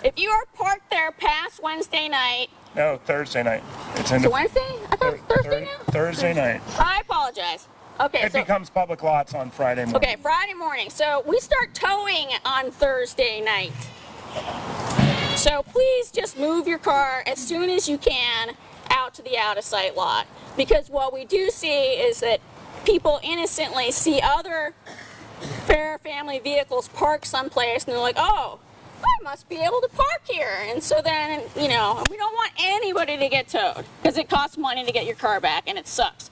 If you are parked there past Wednesday night. No, Thursday night. It's Wednesday? I thought it was Thursday now? Thursday night. I apologize. Okay, it becomes public lots on Friday morning. Okay, Friday morning. So we start towing on Thursday night. So please just move your car as soon as you can out to the out-of-sight lot. Because what we do see is that people innocently see other fair family vehicles parked someplace and they're like, oh, I must be able to park here. And so then, you know, we don't want anybody to get towed because it costs money to get your car back and it sucks.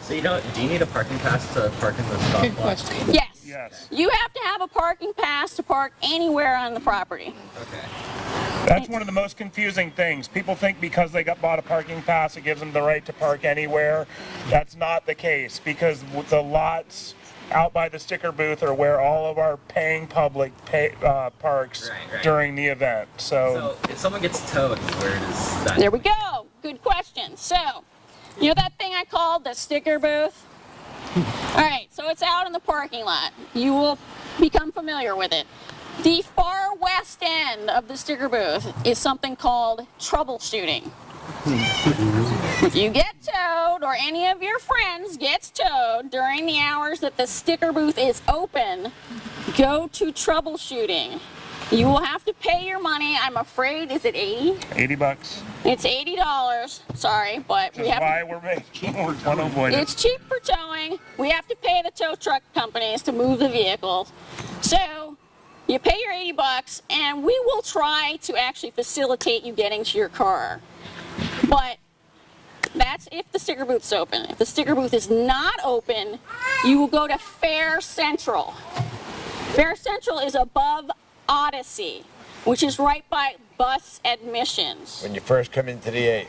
So do you need a parking pass to park in the stop lot? Yes. Yes. You have to have a parking pass to park anywhere on the property. Okay. That's one of the most confusing things. People think because they bought a parking pass, it gives them the right to park anywhere. That's not the case because the lots out by the sticker booth are where all of our paying public parks during the event. So if someone gets towed, where does that? There we go. Good question. So, you know that thing I called the sticker booth? All right, so it's out in the parking lot. You will become familiar with it. The far west end of the sticker booth is something called troubleshooting. If you get towed or any of your friends gets towed during the hours that the sticker booth is open, go to troubleshooting. You will have to pay your money. I'm afraid, is it 80? 80 bucks. It's $80. Sorry, but we have why we're making we're trying to avoid it. It's cheap for towing. We have to pay the tow truck companies to move the vehicles. So you pay your 80 bucks and we will try to actually facilitate you getting to your car. But that's if the sticker booth's open. If the sticker booth is not open, you will go to Fair Central. Fair Central is above Odyssey, which is right by bus admissions. When you first come into the 8.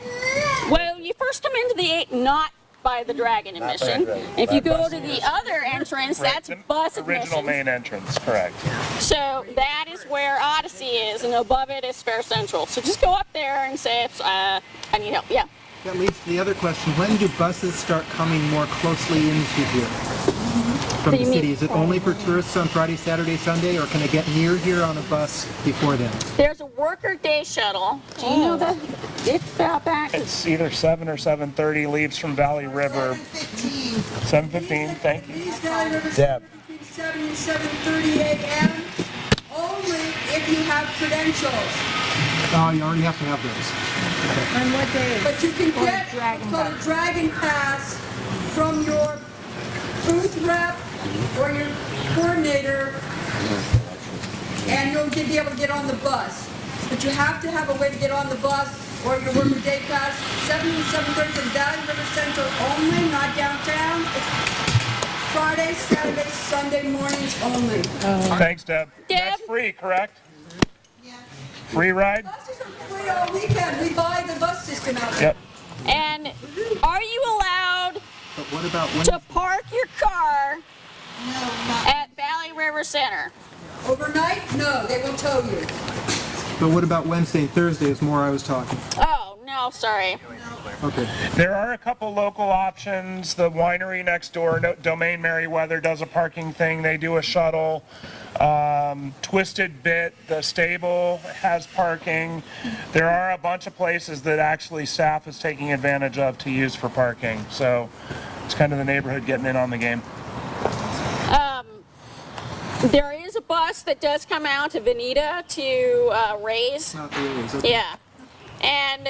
Well, you first come into the 8, not by the Dragon admission. If you go to the other entrance, that's bus admissions. Original main entrance, correct. So that is where Odyssey is, and above it is Fair Central. So just go up there and say, I need help. Yeah. That leads to the other question. When do buses start coming more closely into here from the city? Is it only for tourists on Friday, Saturday, Sunday, or can it get near here on a bus before then? There's a worker day shuttle. Do you know that? It's about back. It's either 7 or 7:30, leaves from Valley River. 7:15, thank you. Valley River Deb. Between 7 and 7:30 a.m. only if you have credentials. Oh, you already have to have those. Okay. On what day? But you can get what's called a Dragon Pass from your booth rep or your coordinator, and you'll be able to get on the bus. But you have to have a way to get on the bus or your worker day pass. 7 and 7:30 in Valley River Central only, not downtown. Friday, Saturday, Sunday mornings only. Thanks, Deb. Deb? That's free, correct? Yeah. Free ride? Buses are free all weekend. We buy the bus system out there. Yep. And are you allowed But what about when? to park your car No, not at Valley River Center? overnight. No, they will tow you. But what about Wednesday and Thursday is more I was talking. Oh, no, sorry. Okay. There are a couple local options. The winery next door, Domain Merriweather, does a parking thing. They do a shuttle. Twisted Bit, the stable, has parking. There are a bunch of places that actually staff is taking advantage of to use for parking. So it's kind of the neighborhood getting in on the game. There is a bus that does come out to Veneta to Rays. Not the Rays. Okay. Yeah. And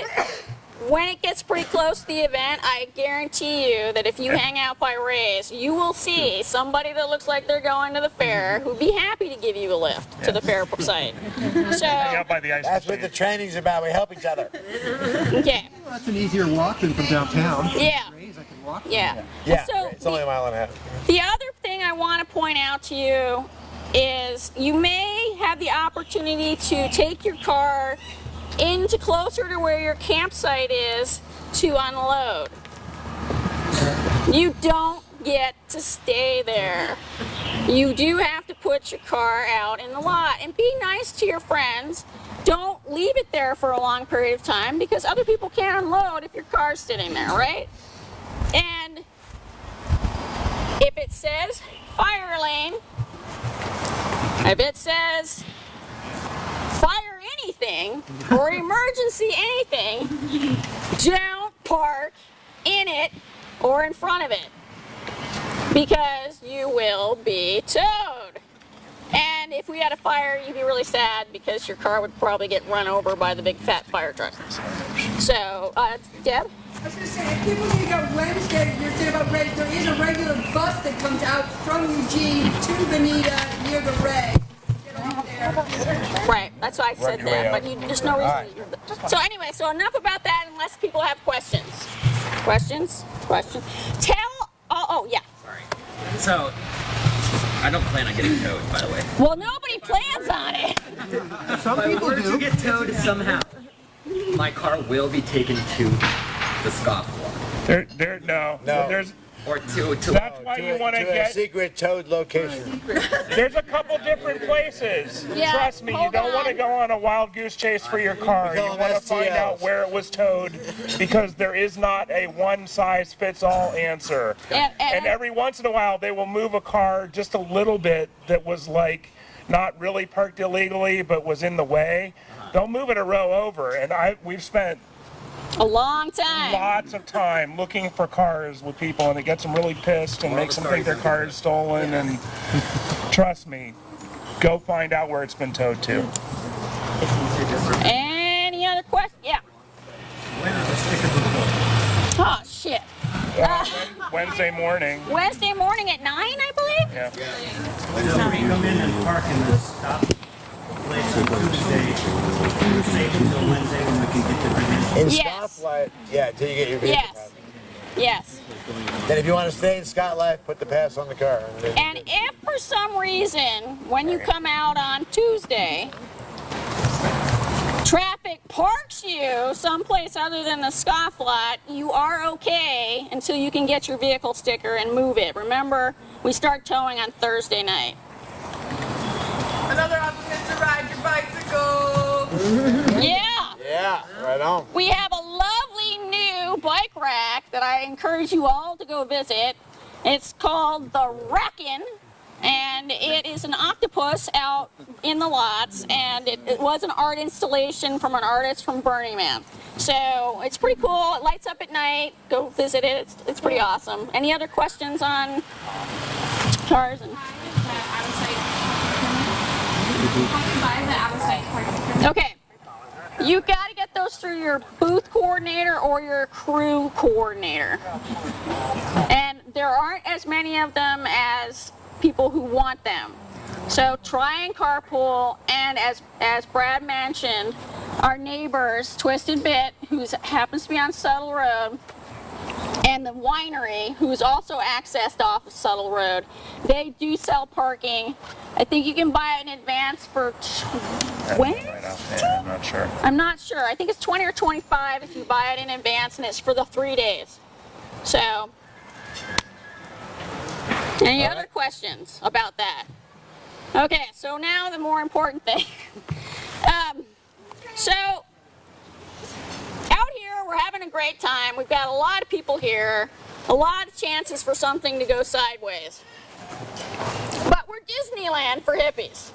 when it gets pretty close to the event, I guarantee you that if you hang out by Rays, you will see somebody that looks like they're going to the fair who'd be happy to give you a lift to the fair site. So, Hang out by the ice That's what cream. the training's about. We help each other. okay. Well, that's an easier walk than from downtown. Yeah. Rays, I can walk. Yeah. Yeah, So it's only a mile and a half. the other thing I want to point out to you is you may have the opportunity to take your car into closer to where your campsite is to unload. You don't get to stay there. You do have to put your car out in the lot and be nice to your friends. Don't leave it there for a long period of time because other people can't unload if your car's sitting there, right? And if it says fire lane, if it says fire anything, anything, or emergency anything, don't park in it or in front of it, because you will be towed. And if we had a fire, you'd be really sad because your car would probably get run over by the big fat fire truck. So, Deb? I was going to say, if people need to go Wednesday, you're saying about Ray, there is a regular bus that comes out from Eugene to Bonita near the Ray. Get off there. Right, that's why I said Work your way that, up. but there's no reason. So anyway, so enough about that unless people have questions. Questions? Yeah. Sorry. So, I don't plan on getting towed, by the way. Well, nobody plans on it. Some If I people were to do. get towed somehow, my car will be taken to the scofflaw. No. No. Or to That's why you want to a get. secret towed location. There's a couple different places. Yeah, Trust me, you hold don't want to on. go on a wild goose chase for your car. We You call want them to find STLs. out where it was towed, because there is not a one-size-fits-all answer. And every once in a while, they will move a car just a little bit that was like not really parked illegally, but was in the way. They'll move it a row over, and we've spent A long time. lots of time looking for cars with people, and it gets them really pissed and Moral makes of them the think their car is stolen. And trust me, go find out where it's been towed to. Any other questions? Yeah. Oh, shit. Wednesday morning. Wednesday morning at 9, I believe? Yeah. Somebody come in and park in the stop place on Tuesday, safe until Wednesday when we can get the permission. In Yes. stoplight, yeah, until you get your vehicle Yes. pass. Yes. Then if you want to stay in Scott Life, put the pass on the car. And if for some reason, when you come out on Tuesday, traffic parks you someplace other than the scoff lot, you are okay until you can get your vehicle sticker and move it. Remember, we start towing on Thursday night. Another option is to ride your bicycle. Yeah. Yeah, right on. We have a lovely new bike rack that I encourage you all to go visit. It's called the Rackin', and it is an octopus out in the lots, and it was an art installation from an artist from Burning Man. So it's pretty cool. It lights up at night. Go visit it. It's pretty awesome. Any other questions on cars? And okay. You got to get those through your booth coordinator or your crew coordinator. And there aren't as many of them as people who want them. So try and carpool, and as Brad mentioned, our neighbors, Twisted Bit, who happens to be on Suttle Road, and the winery, who's also accessed off of Suttle Road, they do sell parking. I think you can buy it in advance for when? I'm not sure. I'm not sure. I think it's 20 or 25 if you buy it in advance, and it's for the 3 days. So, any other questions about that? Okay, so now the more important thing. So, out here we're having a great time. We've got a lot of people here, a lot of chances for something to go sideways. But we're Disneyland for hippies.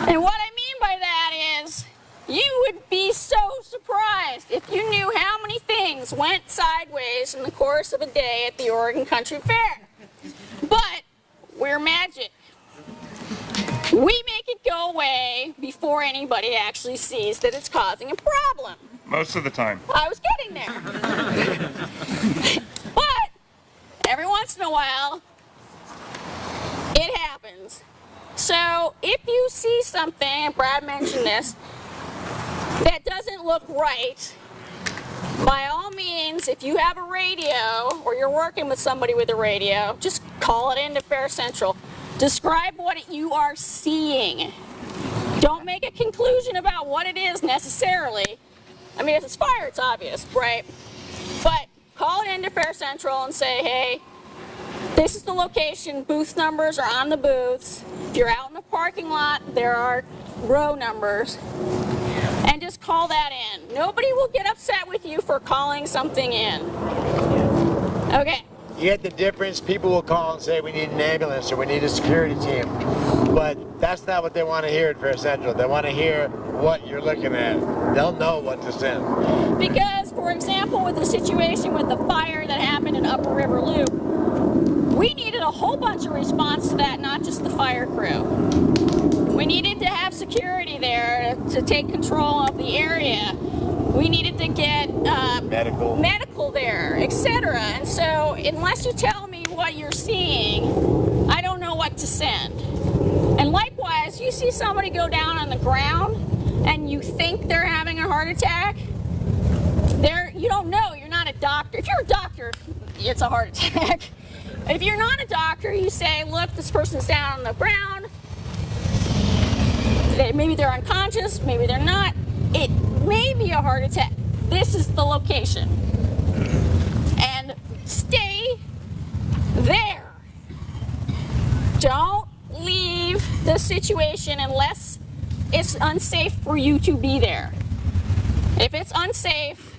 And what I mean by that is, you would be so surprised if you knew how many things went sideways in the course of a day at the Oregon Country Fair. But we're magic. We make it go away before anybody actually sees that it's causing a problem. Most of the time. I was getting there. But every once in a while, it happens. So if you see something, and Brad mentioned this, that doesn't look right, by all means, if you have a radio or you're working with somebody with a radio, just call it into Fair Central. Describe what you are seeing. Don't make a conclusion about what it is necessarily. I mean, if it's fire, it's obvious, right? But call it into Fair Central and say, hey, this is the location. Booth numbers are on the booths. If you're out in the parking lot, there are row numbers. And just call that in. Nobody will get upset with you for calling something in. Okay. You get the difference, people will call and say we need an ambulance or we need a security team. But That's not what they want to hear at Fair Central. They want to hear what you're looking at. They'll know what to send. Because, for example, with the situation with the fire that happened in Upper River Loop, we needed a whole bunch of response to that, not just the fire crew. We needed to have security there to take control of the area. We needed to get medical there, etc. And so, unless you tell me what you're seeing, I don't know what to send. And likewise, you see somebody go down on the ground and you think they're having a heart attack, you don't know, you're not a doctor. If you're a doctor, it's a heart attack. If you're not a doctor, you say, look, this person's down on the ground. Maybe they're unconscious, maybe they're not. It may be a heart attack. This is the location. And stay there. Don't leave the situation unless it's unsafe for you to be there. If it's unsafe,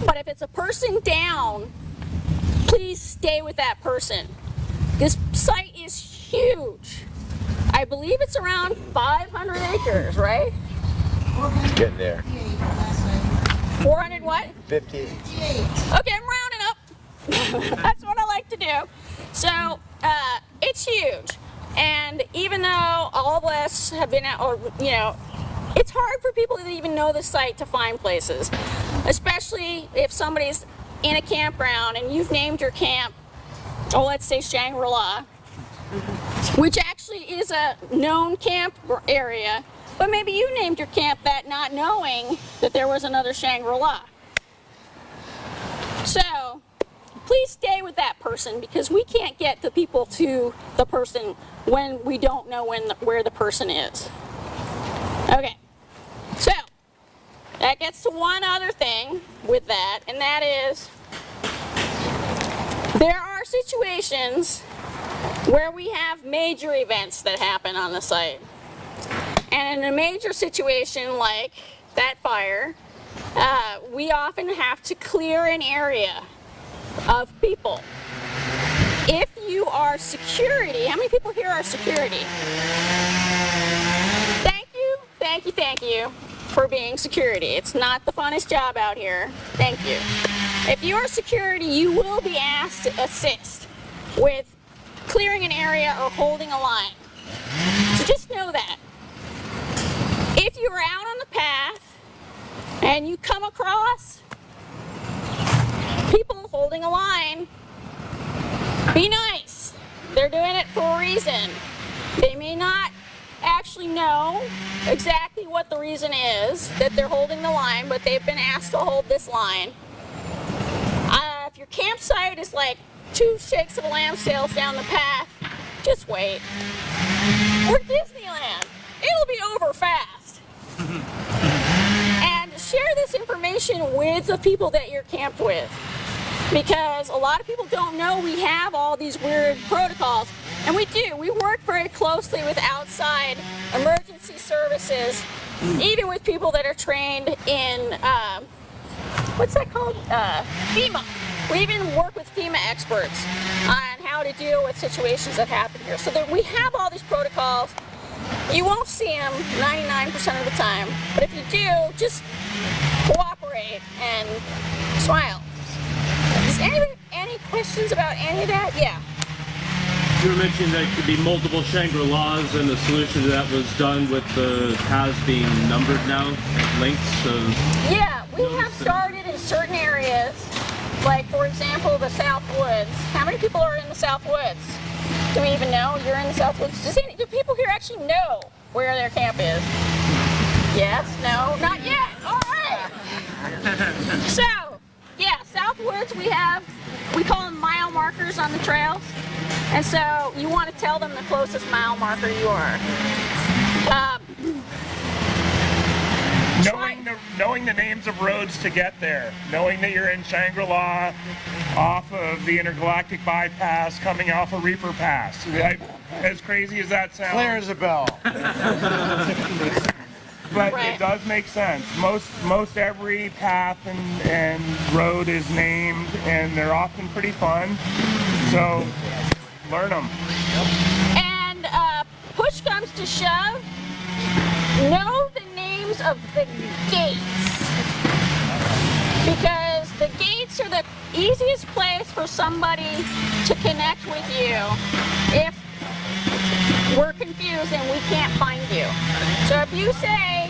but if it's a person down, please stay with that person. This site is huge. I believe it's around 500 acres, right? Getting there. 400 what? 50. Okay, I'm rounding up. That's what I like to do. So, it's huge. And even though all of us have been out, or, you know, it's hard for people to even know the site to find places. Especially if somebody's in a campground and you've named your camp, let's say Shangri-La, which actually is a known camp area, but maybe you named your camp that not knowing that there was another Shangri-La. So, please stay with that person because we can't get the people to the person when we don't know where the person is. Okay, so that gets to one other thing with that, and that is there are situations where we have major events that happen on the site. And in a major situation like that fire, we often have to clear an area of people. If you are security, how many people here are security? Thank you for being security. It's not the funnest job out here. Thank you. If you are security, you will be asked to assist with clearing an area or holding a line. So just know that. If you're out on the path and you come across people holding a line, be nice. They're doing it for a reason. They may not actually know exactly what the reason is that they're holding the line, but they've been asked to hold this line. If your campsite is like 2 shakes of a lamb sails down the path, just wait. Or Disneyland, it'll be over fast. And share this information with the people that you're camped with, because a lot of people don't know we have all these weird protocols, and we do. We work very closely with outside emergency services, even with people that are trained in, what's that called? FEMA. We even work with FEMA experts on how to deal with situations that happen here. So that we have all these protocols. You won't see them 99% of the time, but if you do, just cooperate and smile. Does anybody any questions about any of that? Yeah. You were mentioning that it could be multiple Shangri-Las, and the solution to that was done with the paths being numbered now, lengths of... Yeah, we have started in certain areas, like for example the South Woods. How many people are in the South Woods? Do we even know you're in the South Woods? Do people here actually know where their camp is? Yes? No? Not yet? All right. So, yeah, South Woods, we call them mile markers on the trails. And so you want to tell them the closest mile marker you are. Knowing the names of roads to get there, knowing that you're in Shangri-La, off of the Intergalactic Bypass, coming off of Reefer Pass. As crazy as that sounds. Clear as a bell. But it does make sense. Most every path and road is named, and they're often pretty fun. So learn them. And to shove, know the names of the gates. Because the gates are the easiest place for somebody to connect with you if we're confused and we can't find you. So if you say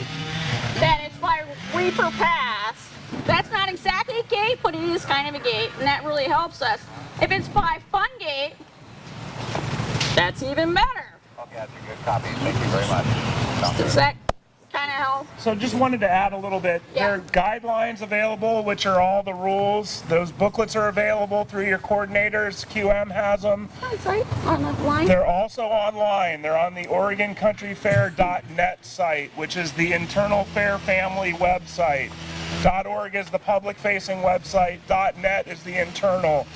that it's by Reaper Pass, that's not exactly a gate, but it is kind of a gate, and that really helps us. If it's by Fun Gate, that's even better. Okay, that's a good copy. Thank you very much. Does that kind of help? So just wanted to add a little bit. Yeah. There are guidelines available, which are all the rules. Those booklets are available through your coordinators. QM has them. Oh, it's right on the line. They're also online. They're on the OregonCountryFair.net site, which is the internal Fair Family website. .org is the public-facing website. .net is the internal.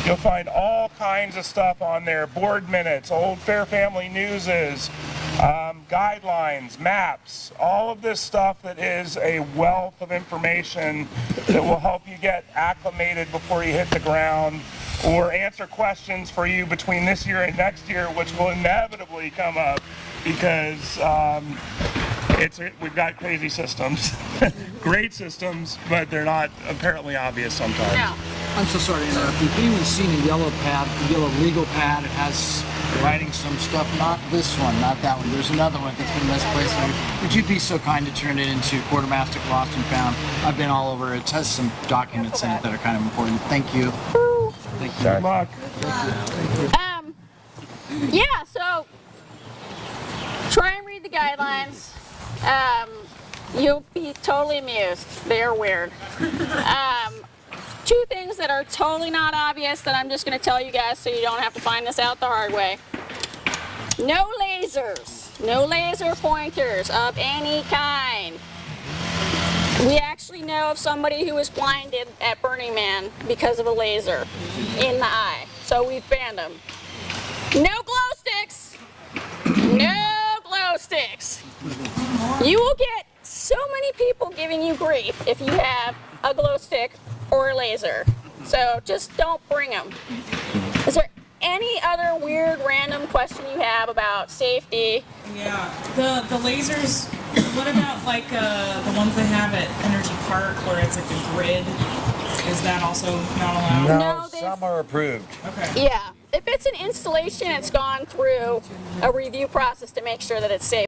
You'll find all kinds of stuff on there. Board minutes, old Fair Family newses, guidelines, maps, all of this stuff that is a wealth of information that will help you get acclimated before you hit the ground, or answer questions for you between this year and next year, which will inevitably come up because we've got crazy systems, great systems, but they're not apparently obvious sometimes. No. I'm so sorry to interrupt you. If anyone's seen a yellow pad, a yellow legal pad, it has writing some stuff, not this one, not that one. There's another one that's been misplaced. Would you be so kind to turn it into Quartermaster Lost and Found? I've been all over it. It has some documents in it that are kind of important. Thank you. Thank you. Good luck. Yeah, so try and read the guidelines. You'll be totally amused. They're weird. Two things that are totally not obvious that I'm just going to tell you guys so you don't have to find this out the hard way. No lasers. No laser pointers of any kind. We actually know of somebody who was blinded at Burning Man because of a laser in the eye. So we've banned them. No glow sticks. No glow sticks. You will get so many people giving you grief if you have a glow stick or a laser. So just don't bring them. Is there any other weird random question you have about safety? Yeah, the lasers, what about like the ones they have at Energy Park where it's like a grid? Is that also not allowed? No, some are approved. Okay. Yeah, if it's an installation, it's gone through a review process to make sure that it's safe.